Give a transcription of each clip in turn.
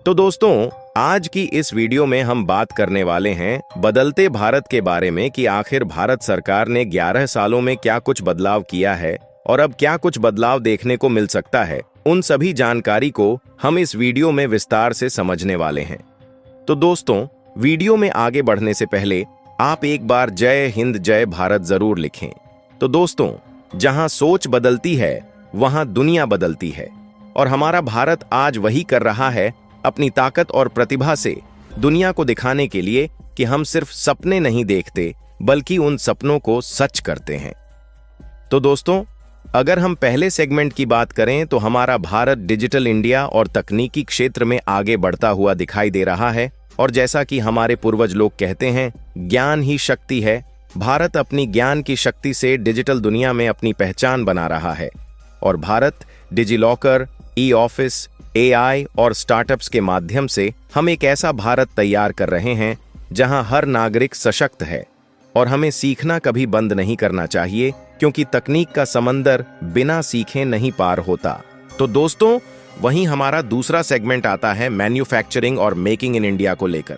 तो दोस्तों, आज की इस वीडियो में हम बात करने वाले हैं बदलते भारत के बारे में कि आखिर भारत सरकार ने 11 सालों में क्या कुछ बदलाव किया है और अब क्या कुछ बदलाव देखने को मिल सकता है। उन सभी जानकारी को हम इस वीडियो में विस्तार से समझने वाले हैं। तो दोस्तों, वीडियो में आगे बढ़ने से पहले आप एक बार जय हिंद जय भारत जरूर लिखें। तो दोस्तों, जहां सोच बदलती है वहां दुनिया बदलती है और हमारा भारत आज वही कर रहा है, अपनी ताकत और प्रतिभा से दुनिया को दिखाने के लिए कि हम सिर्फ सपने नहीं देखते बल्कि उन सपनों को सच करते हैं। तो दोस्तों, अगर हम पहले सेगमेंट की बात करें तो हमारा भारत डिजिटल इंडिया और तकनीकी क्षेत्र में आगे बढ़ता हुआ दिखाई दे रहा है और जैसा कि हमारे पूर्वज लोग कहते हैं, ज्ञान ही शक्ति है। भारत अपनी ज्ञान की शक्ति से डिजिटल दुनिया में अपनी पहचान बना रहा है और Bharat DigiLocker, e office, AI और स्टार्टअप्स के माध्यम से हम एक ऐसा भारत तैयार कर रहे हैं जहां हर नागरिक सशक्त है और हमें सीखना कभी बंद नहीं करना चाहिए, क्योंकि तकनीक का समंदर बिना सीखे नहीं पार होता। तो दोस्तों, वहीं हमारा दूसरा सेगमेंट आता है मैन्युफैक्चरिंग और मेकिंग इन इंडिया को लेकर।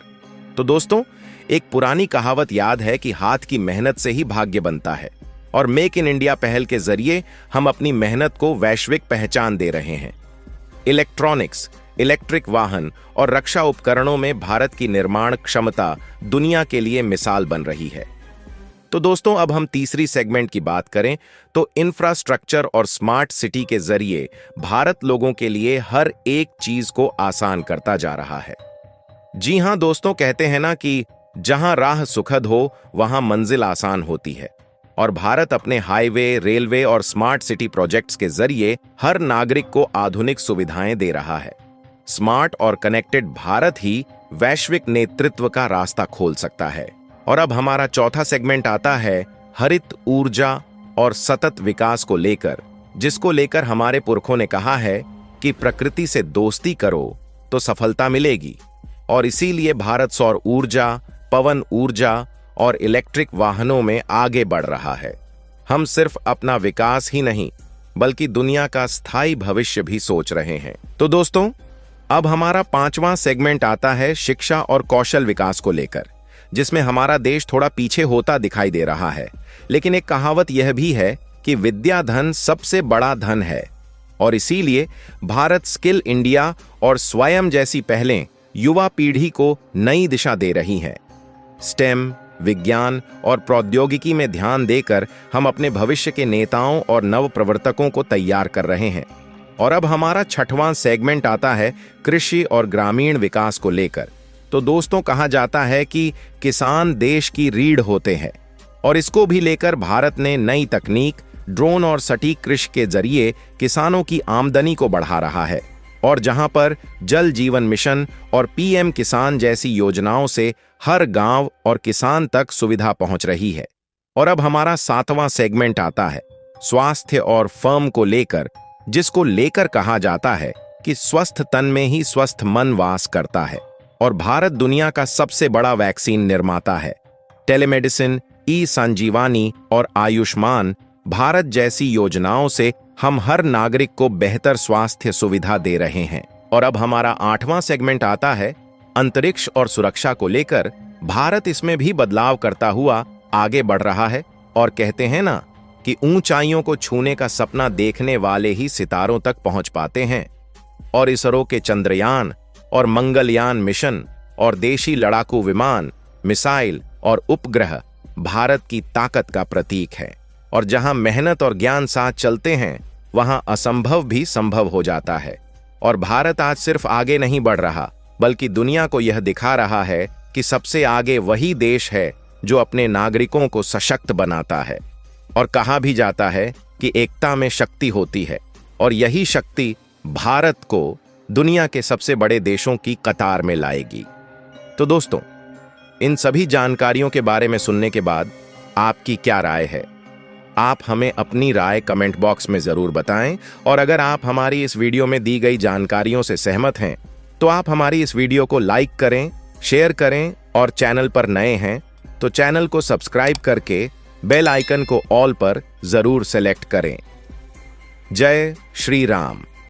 तो दोस्तों, एक पुरानी कहावत याद है कि हाथ की मेहनत से ही भाग्य बनता है और मेक इन इंडिया पहल के जरिए हम अपनी मेहनत को वैश्विक पहचान दे रहे हैं। इलेक्ट्रॉनिक्स, इलेक्ट्रिक वाहन और रक्षा उपकरणों में भारत की निर्माण क्षमता दुनिया के लिए मिसाल बन रही है। तो दोस्तों, अब हम तीसरी सेगमेंट की बात करें तो इंफ्रास्ट्रक्चर और स्मार्ट सिटी के जरिए भारत लोगों के लिए हर एक चीज को आसान करता जा रहा है। जी हां दोस्तों, कहते हैं ना कि जहां राह सुखद हो वहां मंजिल आसान होती है और भारत अपने हाईवे, रेलवे और स्मार्ट सिटी प्रोजेक्ट्स के जरिए हर नागरिक को आधुनिक सुविधाएं दे रहा है। स्मार्ट और कनेक्टेड भारत ही वैश्विक नेतृत्व का रास्ता खोल सकता है। और अब हमारा चौथा सेगमेंट आता है हरित ऊर्जा और सतत विकास को लेकर, जिसको लेकर हमारे पुरखों ने कहा है कि प्रकृति से दोस्ती करो तो सफलता मिलेगी। और इसीलिए भारत सौर ऊर्जा, पवन ऊर्जा और इलेक्ट्रिक वाहनों में आगे बढ़ रहा है। हम सिर्फ अपना विकास ही नहीं बल्कि दुनिया का स्थायी भविष्य भी सोच रहे हैं। तो दोस्तों, अब हमारा पांचवां सेगमेंट आता है शिक्षा और कौशल विकास को लेकर, जिसमें हमारा देश थोड़ा पीछे होता दिखाई दे रहा है। लेकिन एक कहावत यह भी है कि विद्या धन सबसे बड़ा धन है और इसीलिए भारत स्किल इंडिया और स्वयं जैसी पहलें युवा पीढ़ी को नई दिशा दे रही हैं। स्टेम, विज्ञान और प्रौद्योगिकी में ध्यान देकर हम अपने भविष्य के नेताओं और नव प्रवर्तकों को तैयार कर रहे हैं। और अब हमारा छठवां सेगमेंट आता है कृषि और ग्रामीण विकास को लेकर। तो दोस्तों, कहा जाता है कि किसान देश की रीढ़ होते हैं और इसको भी लेकर भारत ने नई तकनीक, ड्रोन और सटीक कृषि के जरिए किसानों की आमदनी को बढ़ा रहा है। और जहां पर जल जीवन मिशन और PM किसान जैसी योजनाओं से हर गांव और किसान तक सुविधा पहुंच रही है। और अब हमारा सातवां सेगमेंट आता है स्वास्थ्य और फर्म को लेकर, जिसको लेकर कहा जाता है कि स्वस्थ तन में ही स्वस्थ मन वास करता है और भारत दुनिया का सबसे बड़ा वैक्सीन निर्माता है। टेलीमेडिसिन, ई संजीवानी और आयुष्मान भारत जैसी योजनाओं से हम हर नागरिक को बेहतर स्वास्थ्य सुविधा दे रहे हैं। और अब हमारा आठवां सेगमेंट आता है अंतरिक्ष और सुरक्षा को लेकर। भारत इसमें भी बदलाव करता हुआ आगे बढ़ रहा है और कहते हैं ना कि ऊंचाइयों को छूने का सपना देखने वाले ही सितारों तक पहुंच पाते हैं। और इसरो के चंद्रयान और मंगलयान मिशन और देशी लड़ाकू विमान, मिसाइल और उपग्रह भारत की ताकत का प्रतीक है। और जहां मेहनत और ज्ञान साथ चलते हैं वहां असंभव भी संभव हो जाता है। और भारत आज सिर्फ आगे नहीं बढ़ रहा बल्कि दुनिया को यह दिखा रहा है कि सबसे आगे वही देश है जो अपने नागरिकों को सशक्त बनाता है। और कहा भी जाता है कि एकता में शक्ति होती है और यही शक्ति भारत को दुनिया के सबसे बड़े देशों की कतार में लाएगी। तो दोस्तों, इन सभी जानकारियों के बारे में सुनने के बाद आपकी क्या राय है? आप हमें अपनी राय कमेंट बॉक्स में जरूर बताएं। और अगर आप हमारी इस वीडियो में दी गई जानकारियों से सहमत हैं तो आप हमारी इस वीडियो को लाइक करें, शेयर करें और चैनल पर नए हैं तो चैनल को सब्सक्राइब करके बेल आइकन को ऑल पर जरूर सेलेक्ट करें। जय श्री राम।